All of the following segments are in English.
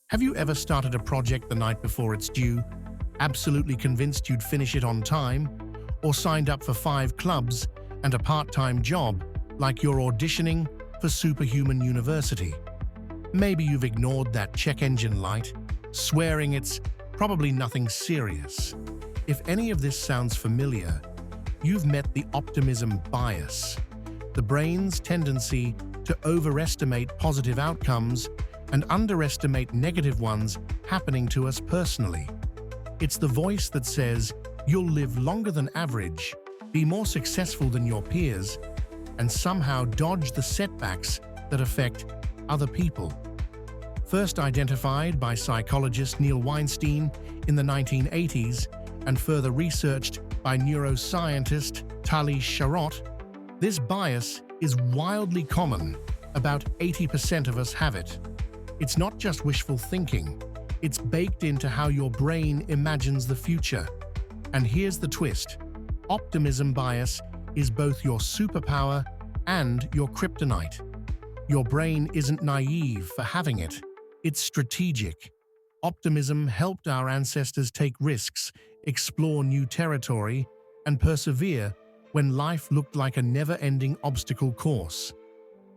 Have you ever started a project the night before it's due, absolutely convinced you'd finish it on time, or signed up for 5 clubs and a part-time job like you're auditioning for Superhuman University? Maybe you've ignored that check engine light, swearing it's probably nothing serious. If any of this sounds familiar, you've met the optimism bias, the brain's tendency to overestimate positive outcomes and underestimate negative ones happening to us personally. It's the voice that says you'll live longer than average, be more successful than your peers, and somehow dodge the setbacks that affect other people. First identified by psychologist Neil Weinstein in the 1980s and further researched by neuroscientist Tali Sharot, this bias is wildly common. About 80% of us have it. It's not just wishful thinking, it's baked into how your brain imagines the future. And here's the twist: optimism bias is both your superpower and your kryptonite. Your brain isn't naive for having it, it's strategic. Optimism helped our ancestors take risks, explore new territory, and persevere when life looked like a never-ending obstacle course.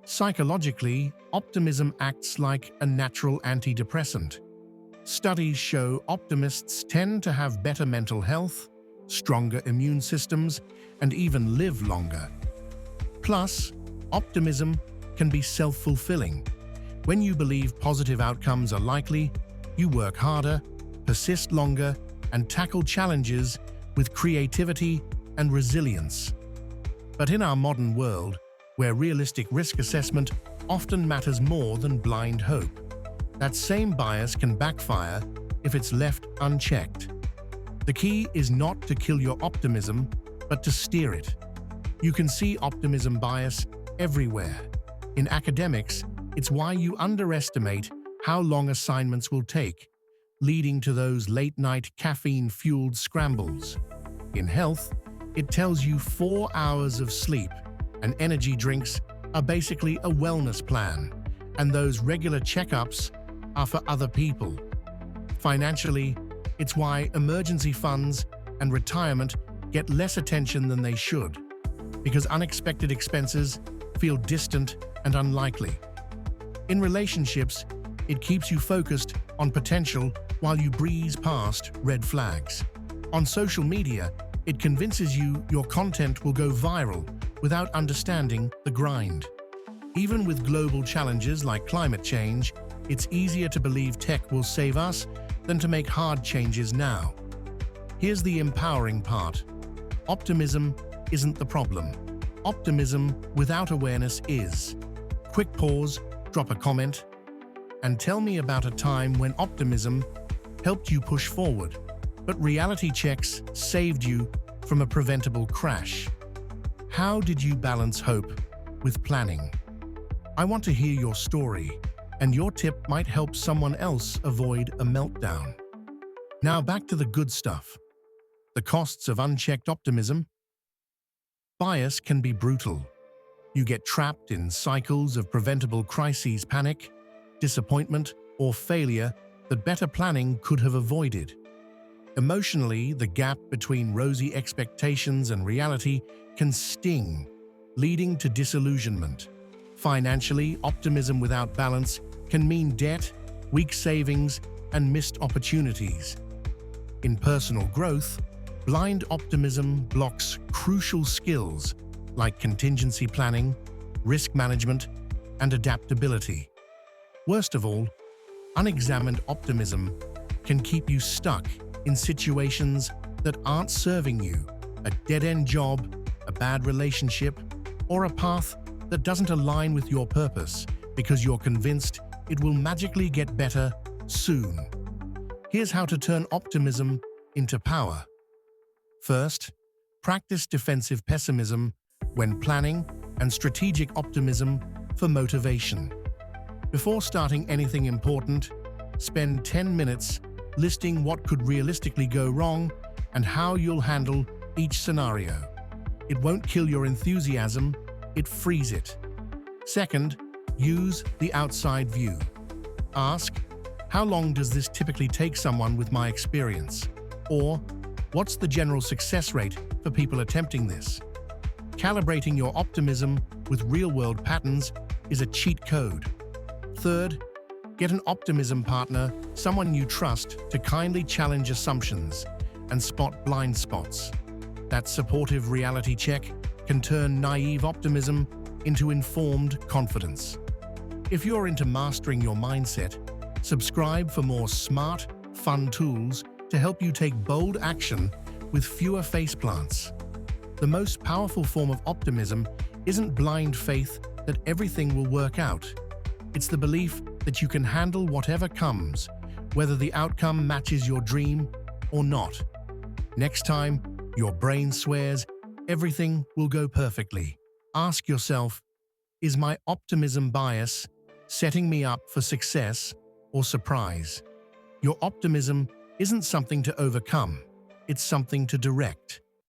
Psychologically, optimism acts like a natural antidepressant. Studies show optimists tend to have better mental health, stronger immune systems, and even live longer. Plus, optimism can be self-fulfilling. When you believe positive outcomes are likely, you work harder, persist longer, and tackle challenges with creativity and resilience. But in our modern world, where realistic risk assessment often matters more than blind hope, that same bias can backfire if it's left unchecked. The key is not to kill your optimism, but to steer it. You can see optimism bias everywhere. In academics, it's why you underestimate how long assignments will take, leading to those late-night caffeine-fueled scrambles. In health, it tells you 4 hours of sleep and energy drinks are basically a wellness plan, and those regular checkups are for other people. Financially, it's why emergency funds and retirement get less attention than they should, because unexpected expenses feel distant and unlikely. In relationships, it keeps you focused on potential while you breeze past red flags. On social media, it convinces you your content will go viral without understanding the grind. Even with global challenges like climate change, it's easier to believe tech will save us than to make hard changes now. Here's the empowering part: optimism isn't the problem. Optimism without awareness is. Quick pause, drop a comment, and tell me about a time when optimism helped you push forward, but reality checks saved you from a preventable crash. How did you balance hope with planning? I want to hear your story, and your tip might help someone else avoid a meltdown. Now back to the good stuff. The costs of unchecked optimism. Bias can be brutal. You get trapped in cycles of preventable crises, panic, disappointment, or failure that better planning could have avoided. Emotionally, the gap between rosy expectations and reality can sting, leading to disillusionment. Financially, optimism without balance can mean debt, weak savings, and missed opportunities. In personal growth, blind optimism blocks crucial skills like contingency planning, risk management, and adaptability. Worst of all, unexamined optimism can keep you stuck in situations that aren't serving you: a dead-end job, a bad relationship, or a path that doesn't align with your purpose because you're convinced it will magically get better soon. Here's how to turn optimism into power. First, practice defensive pessimism when planning and strategic optimism for motivation. Before starting anything important, spend 10 minutes listing what could realistically go wrong and how you'll handle each scenario. It won't kill your enthusiasm, it frees it. Second, use the outside view. Ask, How long does this typically take someone with my experience? Or, what's the general success rate for people attempting this? Calibrating your optimism with real-world patterns is a cheat code. Third, get an optimism partner, someone you trust, to kindly challenge assumptions and spot blind spots. That supportive reality check can turn naive optimism into informed confidence. If you're into mastering your mindset, subscribe for more smart, fun tools to help you take bold action with fewer faceplants. The most powerful form of optimism isn't blind faith that everything will work out. It's the belief that you can handle whatever comes, whether the outcome matches your dream or not. Next time your brain swears everything will go perfectly, ask yourself, is my optimism bias setting me up for success or surprise? Your optimism isn't something to overcome, it's something to direct.